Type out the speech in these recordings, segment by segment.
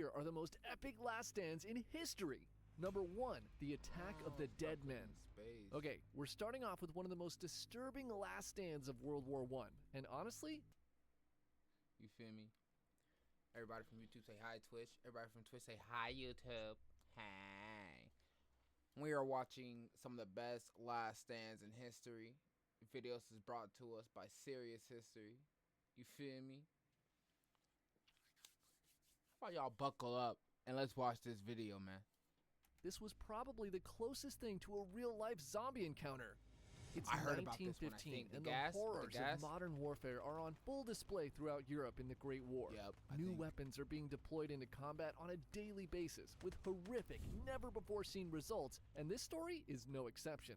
here are the most epic last stands in history. Number 1, the attack of the dead men. Okay, we're starting off with one of the most disturbing last stands of World War I. And honestly, you feel me? Everybody from YouTube say hi, Twitch. Everybody from Twitch say hi, YouTube. Hi. We are watching some of the best last stands in history. Videos is brought to us by Serious History. You feel me? How about y'all buckle up and let's watch this video, man. This was probably the closest thing to a real-life zombie encounter. It's I heard about this one, 1915, and the horrors gas. of modern warfare are on full display throughout Europe in the Great War. New weapons are being deployed into combat on a daily basis with horrific, never-before-seen results, and this story is no exception.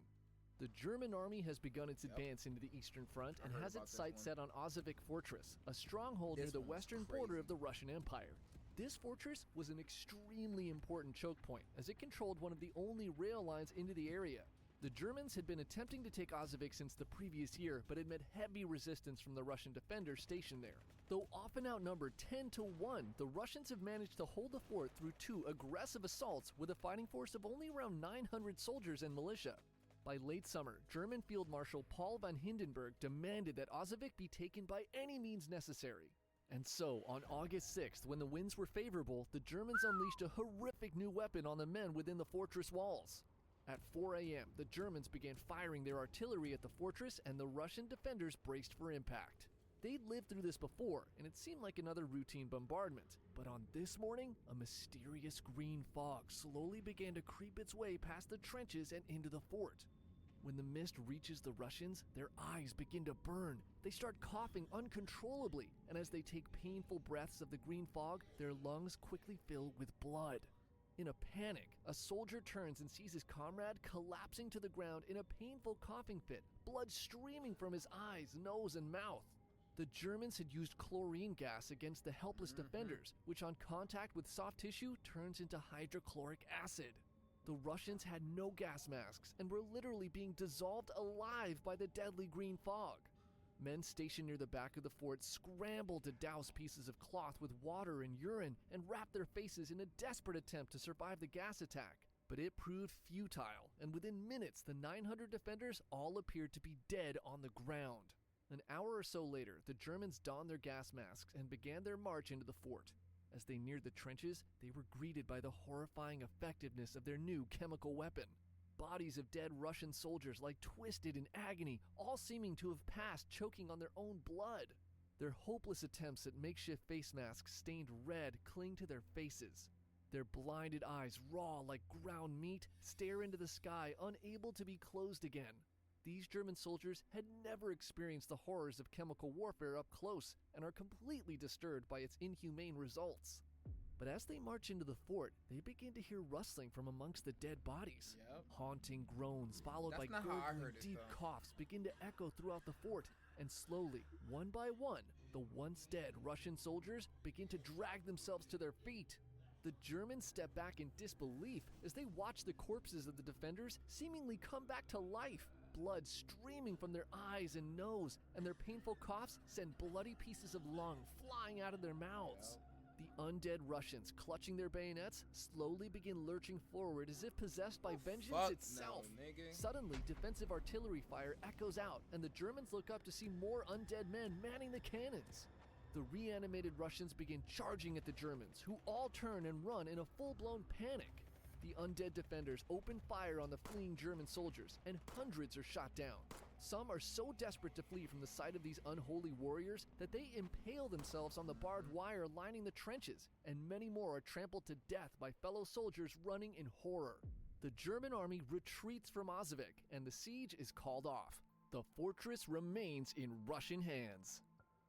The German army has begun its advance into the Eastern Front and has its sights set on Ozovik Fortress, a stronghold near the western border of the Russian Empire. This fortress was an extremely important choke point, as it controlled one of the only rail lines into the area. The Germans had been attempting to take Ozovik since the previous year, but had met heavy resistance from the Russian defenders stationed there. Though often outnumbered 10-1, the Russians have managed to hold the fort through 2 aggressive assaults with a fighting force of only around 900 soldiers and militia. By late summer, German Field Marshal Paul von Hindenburg demanded that Ozovik be taken by any means necessary. And so, on August 6th, when the winds were favorable, the Germans unleashed a horrific new weapon on the men within the fortress walls. At 4 a.m., the Germans began firing their artillery at the fortress, and the Russian defenders braced for impact. They'd lived through this before, and it seemed like another routine bombardment. But on this morning, a mysterious green fog slowly began to creep its way past the trenches and into the fort. When the mist reaches the Russians, their eyes begin to burn. They start coughing uncontrollably, and as they take painful breaths of the green fog, their lungs quickly fill with blood. In a panic, a soldier turns and sees his comrade collapsing to the ground in a painful coughing fit, blood streaming from his eyes, nose, and mouth. The Germans had used chlorine gas against the helpless defenders, which on contact with soft tissue turns into hydrochloric acid. The Russians had no gas masks and were literally being dissolved alive by the deadly green fog. Men stationed near the back of the fort scrambled to douse pieces of cloth with water and urine and wrap their faces in a desperate attempt to survive the gas attack. But it proved futile, and within minutes the 900 defenders all appeared to be dead on the ground. An hour or so later, the Germans donned their gas masks and began their march into the fort. As they neared the trenches, they were greeted by the horrifying effectiveness of their new chemical weapon. Bodies of dead Russian soldiers lay twisted in agony, all seeming to have passed choking on their own blood. Their hopeless attempts at makeshift face masks stained red cling to their faces. Their blinded eyes, raw like ground meat, stare into the sky, unable to be closed again. These German soldiers had never experienced the horrors of chemical warfare up close and are completely disturbed by its inhumane results. But as they march into the fort, they begin to hear rustling from amongst the dead bodies. Haunting groans followed by gurgling deep coughs begin to echo throughout the fort, and slowly, one by one, the once dead Russian soldiers begin to drag themselves to their feet. The Germans step back in disbelief as they watch the corpses of the defenders seemingly come back to life. Blood streaming from their eyes and nose, and their painful coughs send bloody pieces of lung flying out of their mouths. The undead Russians, clutching their bayonets, slowly begin lurching forward as if possessed by vengeance itself. Suddenly, defensive artillery fire echoes out, and the Germans look up to see more undead men manning the cannons. The reanimated Russians begin charging at the Germans, who all turn and run in a full-blown panic. The undead defenders open fire on the fleeing German soldiers, and hundreds are shot down. Some are so desperate to flee from the sight of these unholy warriors that they impale themselves on the barbed wire lining the trenches, and many more are trampled to death by fellow soldiers running in horror. The German army retreats from Ozovik, and the siege is called off. The fortress remains in Russian hands.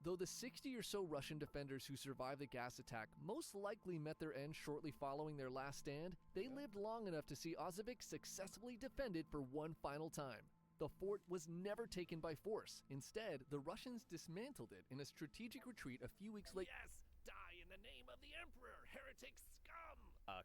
Though the 60 or so Russian defenders who survived the gas attack most likely met their end shortly following their last stand, they lived long enough to see Ozovik successfully defended for one final time. The fort was never taken by force. Instead, the Russians dismantled it in a strategic retreat a few weeks later. Yes! Die in the name of the Emperor, heretic scum!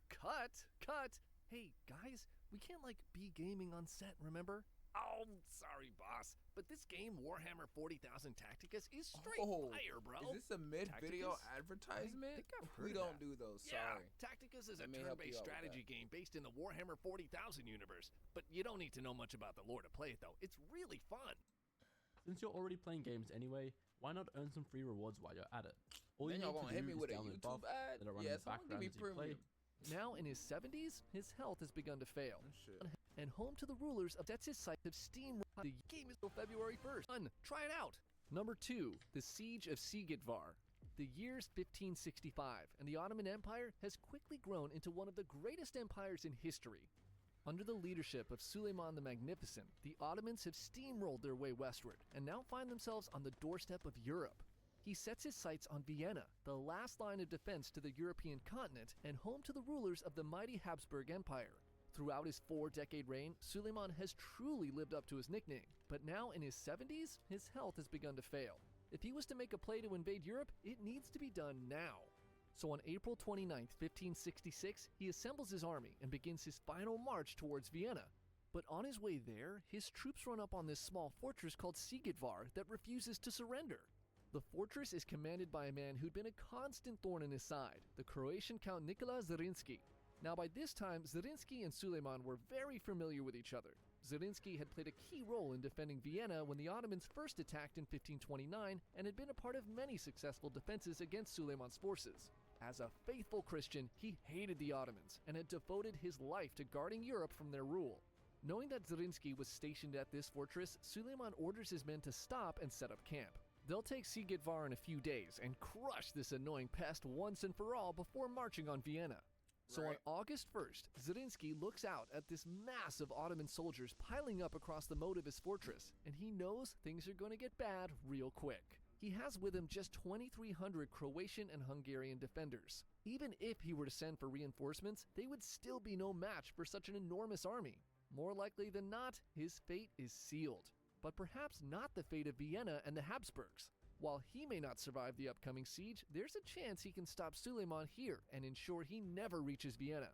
Cut! Hey, guys, we can't be gaming on set, remember? Oh, sorry, boss. But this game, Warhammer 40,000 Tacticus, is straight fire, bro. Is this a mid-video Tacticus? advertisement? I think I've We heard don't that. do those, Yeah, sorry. Tacticus is a Let me help turn-based you out with strategy game based in the Warhammer 40,000 universe. But you don't need to know much about the lore to play it, though. It's really fun. Since you're already playing games anyway, why not earn some free rewards while you're at it? All Then you y'all need gonna to hit do me is with a download YouTube buffs ad? that are running Yeah, in the someone give background me as you play. premium. Now in his 70s, his health has begun to fail. Oh, shit. And home to the rulers of sets his sights of steam. The game is till February 1st. Fun, try it out. Number 2, the Siege of Sigidvar. The year's 1565, and the Ottoman Empire has quickly grown into one of the greatest empires in history. Under the leadership of Suleiman the Magnificent, the Ottomans have steamrolled their way westward and now find themselves on the doorstep of Europe. He sets his sights on Vienna, the last line of defense to the European continent and home to the rulers of the mighty Habsburg Empire. Throughout his 4-decade reign, Suleiman has truly lived up to his nickname, but now in his 70s, his health has begun to fail. If he was to make a play to invade Europe, it needs to be done now. So on April 29, 1566, he assembles his army and begins his final march towards Vienna. But on his way there, his troops run up on this small fortress called Sigidvar that refuses to surrender. The fortress is commanded by a man who'd been a constant thorn in his side, the Croatian Count Nikola Zrinski. Now by this time, Zrinski and Suleiman were very familiar with each other. Zrinski had played a key role in defending Vienna when the Ottomans first attacked in 1529 and had been a part of many successful defenses against Suleiman's forces. As a faithful Christian, he hated the Ottomans and had devoted his life to guarding Europe from their rule. Knowing that Zrinski was stationed at this fortress, Suleiman orders his men to stop and set up camp. They'll take Sigidvar in a few days and crush this annoying pest once and for all before marching on Vienna. So on August 1st, Zrinski looks out at this mass of Ottoman soldiers piling up across the moat of his fortress, and he knows things are going to get bad real quick. He has with him just 2,300 Croatian and Hungarian defenders. Even if he were to send for reinforcements, they would still be no match for such an enormous army. More likely than not, his fate is sealed. But perhaps not the fate of Vienna and the Habsburgs. While he may not survive the upcoming siege, there's a chance he can stop Suleiman here and ensure he never reaches Vienna.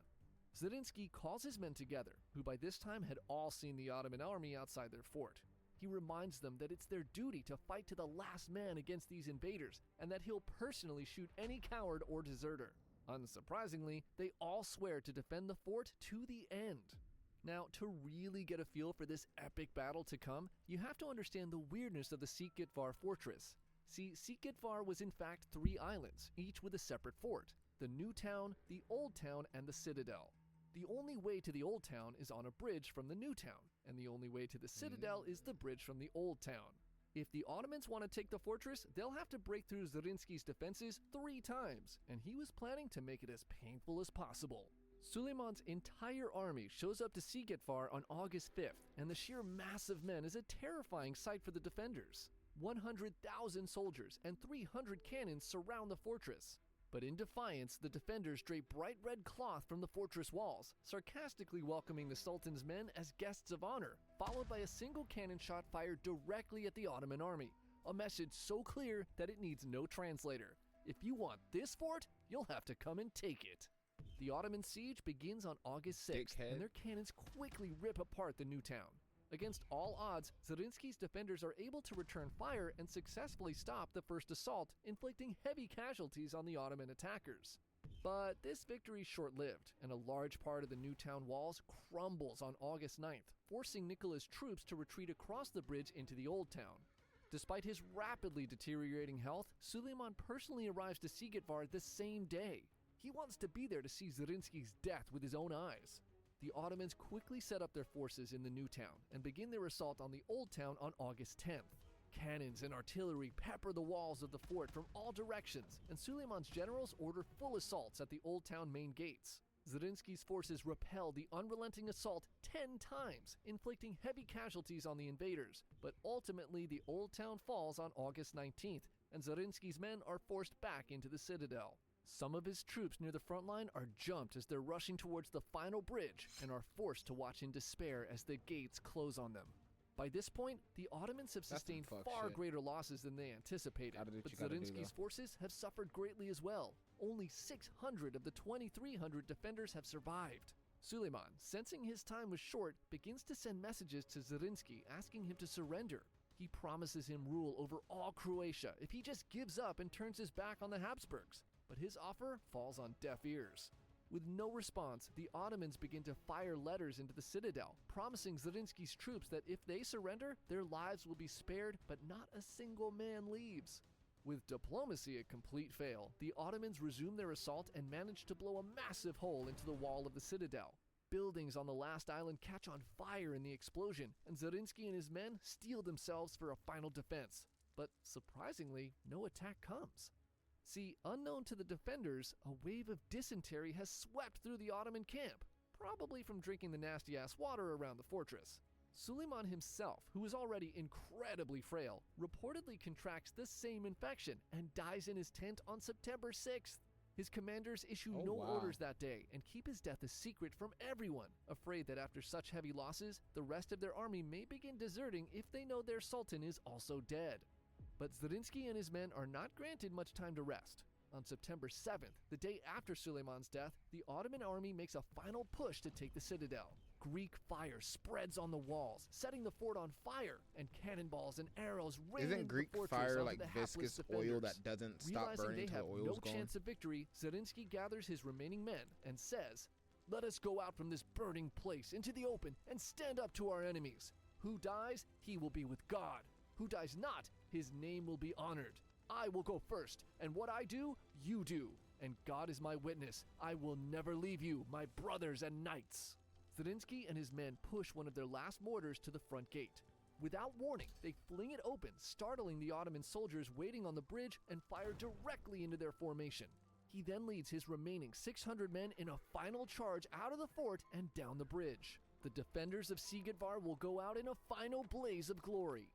Zrinski calls his men together, who by this time had all seen the Ottoman army outside their fort. He reminds them that it's their duty to fight to the last man against these invaders, and that he'll personally shoot any coward or deserter. Unsurprisingly, they all swear to defend the fort to the end. Now, to really get a feel for this epic battle to come, you have to understand the weirdness of the Sigidvar fortress. See, Sigidvar was in fact 3 islands, each with a separate fort: the New Town, the Old Town, and the Citadel. The only way to the Old Town is on a bridge from the New Town, and the only way to the Citadel is the bridge from the Old Town. If the Ottomans want to take the fortress, they'll have to break through Zrinski's defenses 3 times, and he was planning to make it as painful as possible. Suleiman's entire army shows up to Sigidvar on August 5th, and the sheer mass of men is a terrifying sight for the defenders. 100,000 soldiers and 300 cannons surround the fortress. But in defiance, the defenders drape bright red cloth from the fortress walls, sarcastically welcoming the Sultan's men as guests of honor, followed by a single cannon shot fired directly at the Ottoman army. A message so clear that it needs no translator. If you want this fort, you'll have to come and take it. The Ottoman siege begins on August 6th, and their cannons quickly rip apart the New Town. Against all odds, Zrinski's defenders are able to return fire and successfully stop the first assault, inflicting heavy casualties on the Ottoman attackers. But this victory is short-lived, and a large part of the New Town walls crumbles on August 9th, forcing Nikola's troops to retreat across the bridge into the Old Town. Despite his rapidly deteriorating health, Suleiman personally arrives to Sigidvar the same day. He wants to be there to see Zrinski's death with his own eyes. The Ottomans quickly set up their forces in the New Town and begin their assault on the Old Town on August 10th. Cannons and artillery pepper the walls of the fort from all directions, and Suleiman's generals order full assaults at the Old Town main gates. Zrinski's forces repel the unrelenting assault 10 times, inflicting heavy casualties on the invaders, but ultimately the Old Town falls on August 19th, and Zrinski's men are forced back into the Citadel. Some of his troops near the front line are jumped as they're rushing towards the final bridge and are forced to watch in despair as the gates close on them. By this point, the Ottomans have sustained far greater losses than they anticipated, but Zrinski's forces have suffered greatly as well. Only 600 of the 2,300 defenders have survived. Suleiman, sensing his time was short, begins to send messages to Zrinski asking him to surrender. He promises him rule over all Croatia if he just gives up and turns his back on the Habsburgs. But his offer falls on deaf ears. With no response, the Ottomans begin to fire letters into the citadel, promising Zrinski's troops that if they surrender, their lives will be spared, but not a single man leaves. With diplomacy a complete fail, the Ottomans resume their assault and manage to blow a massive hole into the wall of the citadel. Buildings on the last island catch on fire in the explosion, and Zrinski and his men steel themselves for a final defense. But surprisingly, no attack comes. See, unknown to the defenders, a wave of dysentery has swept through the Ottoman camp, probably from drinking the nasty-ass water around the fortress. Suleiman himself, who is already incredibly frail, reportedly contracts the same infection and dies in his tent on September 6th. His commanders issue no orders that day and keep his death a secret from everyone, afraid that after such heavy losses, the rest of their army may begin deserting if they know their sultan is also dead. But Zrinski and his men are not granted much time to rest. On September 7th, the day after Suleiman's death, the Ottoman army makes a final push to take the citadel. Greek fire spreads on the walls, setting the fort on fire, and cannonballs and arrows rain into Greek the fortress fire onto like the hapless viscous defenders. oil that doesn't stop Realizing burning they until have the oil's no gone? chance of victory, Zrinski gathers his remaining men and says, "Let us go out from this burning place into the open and stand up to our enemies. Who dies, he will be with God. Who dies not, his name will be honored. I will go first, and what I do, you do. And God is my witness, I will never leave you, my brothers and knights." Zrinski and his men push one of their last mortars to the front gate. Without warning, they fling it open, startling the Ottoman soldiers waiting on the bridge and fire directly into their formation. He then leads his remaining 600 men in a final charge out of the fort and down the bridge. The defenders of Sigedvar will go out in a final blaze of glory.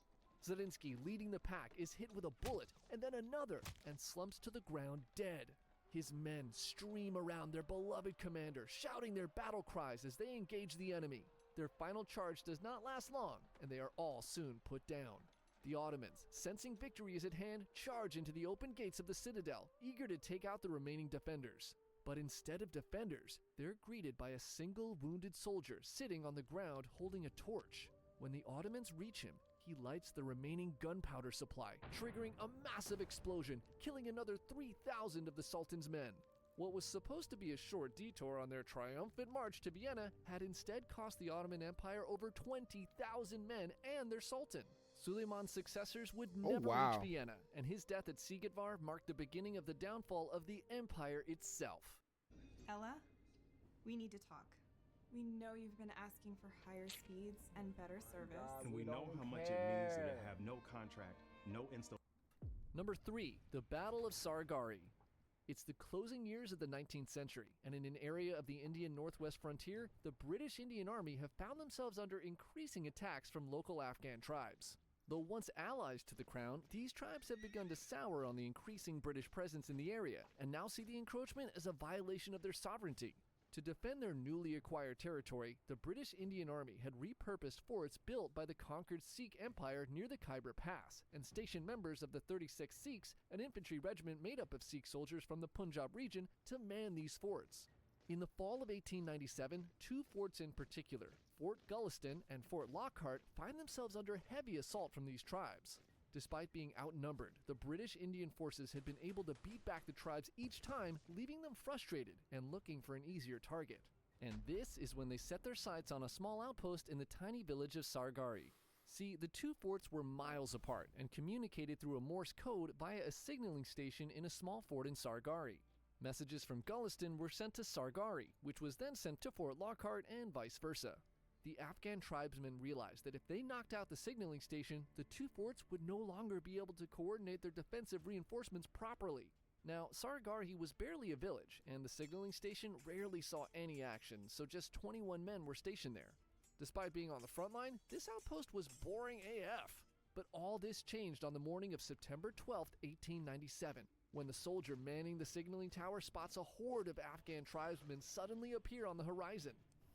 Zrinski, leading the pack, is hit with a bullet and then another and slumps to the ground dead. His men stream around their beloved commander, shouting their battle cries as they engage the enemy. Their final charge does not last long, and they are all soon put down. The Ottomans, sensing victory is at hand, charge into the open gates of the citadel, eager to take out the remaining defenders. But instead of defenders, they're greeted by a single wounded soldier sitting on the ground holding a torch. When the Ottomans reach him, he lights the remaining gunpowder supply, triggering a massive explosion, killing another 3,000 of the Sultan's men. What was supposed to be a short detour on their triumphant march to Vienna had instead cost the Ottoman Empire over 20,000 men and their Sultan. Suleiman's successors would never reach Vienna, and his death at Sigedvar marked the beginning of the downfall of the empire itself. Ella, we need to talk. We know you've been asking for higher speeds and better service. And we know how much it means to have no contract, no install. Number 3, the Battle of Sargari. It's the closing years of the 19th century, and in an area of the Indian northwest frontier, the British Indian Army have found themselves under increasing attacks from local Afghan tribes. Though once allies to the crown, these tribes have begun to sour on the increasing British presence in the area, and now see the encroachment as a violation of their sovereignty. To defend their newly acquired territory, the British Indian Army had repurposed forts built by the conquered Sikh Empire near the Khyber Pass, and stationed members of the 36th Sikhs, an infantry regiment made up of Sikh soldiers from the Punjab region, to man these forts. In the fall of 1897, two forts in particular, Fort Gulliston and Fort Lockhart, find themselves under heavy assault from these tribes. Despite being outnumbered, the British Indian forces had been able to beat back the tribes each time, leaving them frustrated and looking for an easier target. And this is when they set their sights on a small outpost in the tiny village of Sargari. See, the two forts were miles apart and communicated through a Morse code via a signaling station in a small fort in Sargari. Messages from Gulliston were sent to Sargari, which was then sent to Fort Lockhart and vice versa. The Afghan tribesmen realized that if they knocked out the signaling station, the two forts would no longer be able to coordinate their defensive reinforcements properly. Now, Sargari was barely a village, and the signaling station rarely saw any action, so just 21 men were stationed there. Despite being on the front line, this outpost was boring AF. But all this changed on the morning of September 12, 1897, when the soldier manning the signaling tower spots a horde of Afghan tribesmen suddenly appear on the horizon.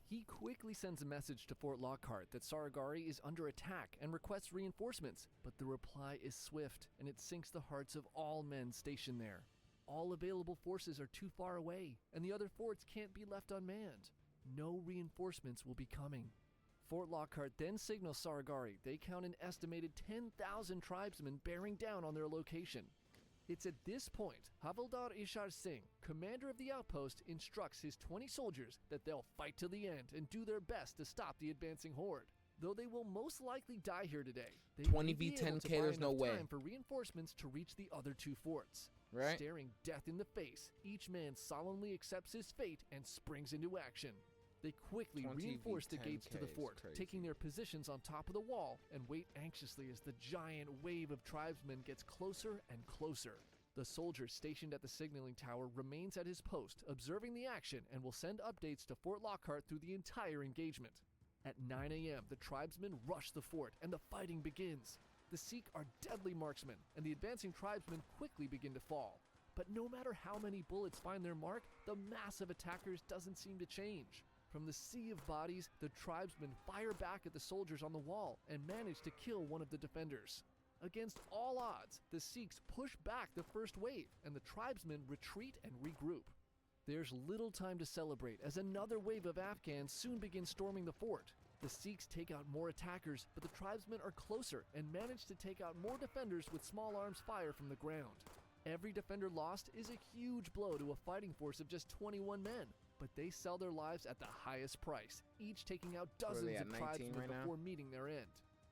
He quickly sends a message to Fort Lockhart that Sargari is under attack and requests reinforcements, but the reply is swift, and it sinks the hearts of all men stationed there. All available forces are too far away, and the other forts can't be left unmanned. no reinforcements will be coming. Fort Lockhart then signals Saragari they count an estimated 10,000 tribesmen bearing down on their location. It's at this point Havildar Ishar Singh, commander of the outpost, instructs his 20 soldiers that they'll fight to the end and do their best to stop the advancing horde. Though they will most likely die here today, they 20 may be v able to 10K, buy there's no enough way. time for reinforcements to reach the other two forts. Right? Staring death in the face, each man solemnly accepts his fate and springs into action. They quickly 20 v reinforce the gates to 10K the is fort, crazy. taking their positions on top of the wall, and wait anxiously as the giant wave of tribesmen gets closer and closer. The soldier stationed at the signaling tower remains at his post, observing the action, and will send updates to Fort Lockhart through the entire engagement. At 9 a.m., the tribesmen rush the fort, and the fighting begins. The Sikh are deadly marksmen, and the advancing tribesmen quickly begin to fall. But no matter how many bullets find their mark, the mass of attackers doesn't seem to change. From the sea of bodies, the tribesmen fire back at the soldiers on the wall and manage to kill one of the defenders. Against all odds, the Sikhs push back the first wave, and the tribesmen retreat and regroup. There's little time to celebrate, as another wave of Afghans soon begins storming the fort. The Sikhs take out more attackers, but the tribesmen are closer and manage to take out more defenders with small arms fire from the ground. Every defender lost is a huge blow to a fighting force of just 21 men, but they sell their lives at the highest price, each taking out What are they dozens at, of 19 tribesmen right now? before meeting their end.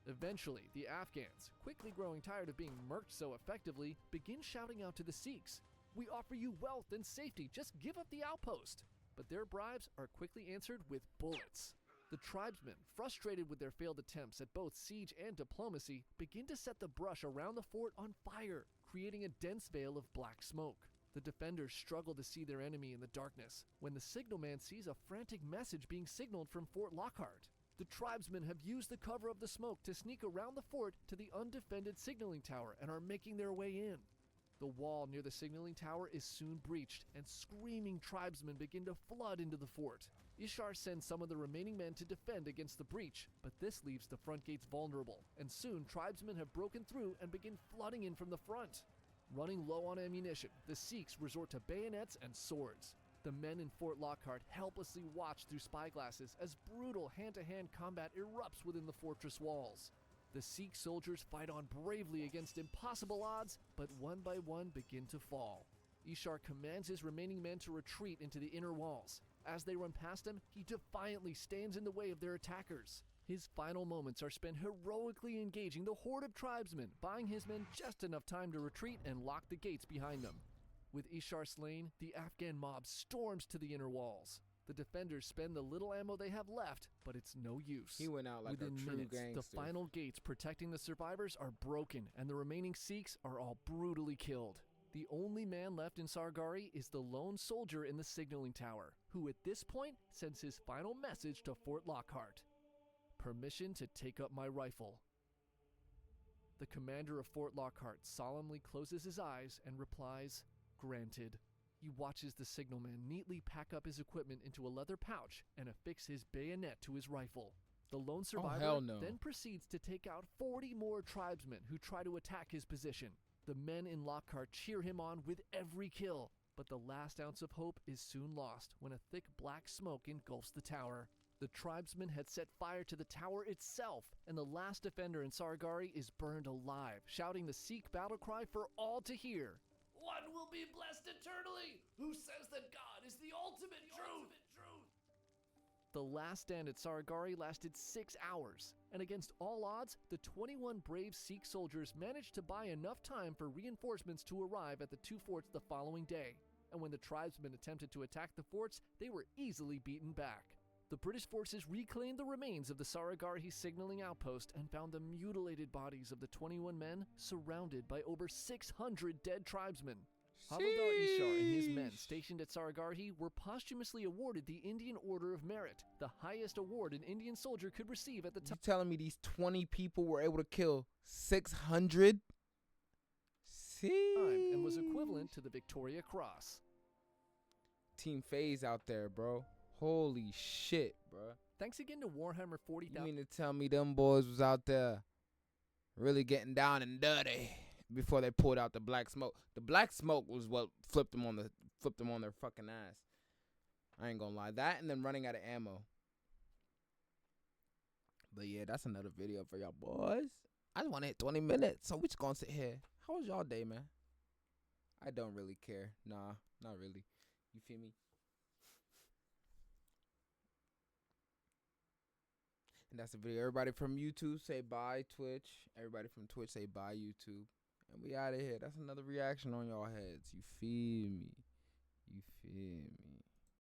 Eventually, the Afghans, quickly growing tired of being murked so effectively, begin shouting out to the Sikhs, "We offer you wealth and safety, just give up the outpost." But their bribes are quickly answered with bullets. The tribesmen, frustrated with their failed attempts at both siege and diplomacy, begin to set the brush around the fort on fire, creating a dense veil of black smoke. The defenders struggle to see their enemy in the darkness, when the signalman sees a frantic message being signaled from Fort Lockhart. The tribesmen have used the cover of the smoke to sneak around the fort to the undefended signaling tower and are making their way in. The wall near the signaling tower is soon breached, and screaming tribesmen begin to flood into the fort. Ishar sends some of the remaining men to defend against the breach, but this leaves the front gates vulnerable, and soon tribesmen have broken through and begin flooding in from the front. Running low on ammunition, the Sikhs resort to bayonets and swords. The men in Fort Lockhart helplessly watch through spyglasses as brutal hand-to-hand combat erupts within the fortress walls. The Sikh soldiers fight on bravely against impossible odds, but one by one begin to fall. Ishar commands his remaining men to retreat into the inner walls. As they run past him, he defiantly stands in the way of their attackers. His final moments are spent heroically engaging the horde of tribesmen, buying his men just enough time to retreat and lock the gates behind them. With Ishar slain, the Afghan mob storms to the inner walls. The defenders spend the little ammo they have left, but it's no use. He went out like Within a true minutes, gangster. the final gates protecting the survivors are broken, and the remaining Sikhs are all brutally killed. The only man left in Sargari is the lone soldier in the signaling tower, who at this point sends his final message to Fort Lockhart. Permission to take up my rifle. The commander of Fort Lockhart solemnly closes his eyes and replies, "Granted." He watches the signalman neatly pack up his equipment into a leather pouch and affix his bayonet to his rifle. The lone survivor hell no. then proceeds to take out 40 more tribesmen who try to attack his position. The men in Lockhart cheer him on with every kill, but the last ounce of hope is soon lost when a thick black smoke engulfs the tower. The tribesmen had set fire to the tower itself, and the last defender in Sargari is burned alive, shouting the Sikh battle cry for all to hear. One will be blessed eternally, who says that God is the ultimate truth. The last stand at Sargari lasted 6 hours, and against all odds, the 21 brave Sikh soldiers managed to buy enough time for reinforcements to arrive at the two forts the following day, and when the tribesmen attempted to attack the forts, they were easily beaten back. The British forces reclaimed the remains of the Saragari signaling outpost and found the mutilated bodies of the 21 men surrounded by over 600 dead tribesmen. Havildar Ishar and his men stationed at Saragari were posthumously awarded the Indian Order of Merit, the highest award an Indian soldier could receive at the You time. telling me these 20 people were able to kill 600? And was equivalent to the Victoria Cross. Team FaZe out there, bro. Holy shit, bro. Thanks again to Warhammer You 40,000. mean to tell me them boys was out there really getting down and dirty before they pulled out the black smoke? The black smoke was what flipped them on their fucking ass. I ain't gonna lie. That and then running out of ammo. But yeah, that's another video for y'all boys. I just want to hit 20 minutes, so we just gonna sit here. How was y'all day, man? I don't really care. Nah, not really. You feel me? And that's the video. Everybody from YouTube say bye, Twitch. Everybody from Twitch say bye, YouTube. And we out of here. That's another reaction on y'all heads. You feel me? You feel me?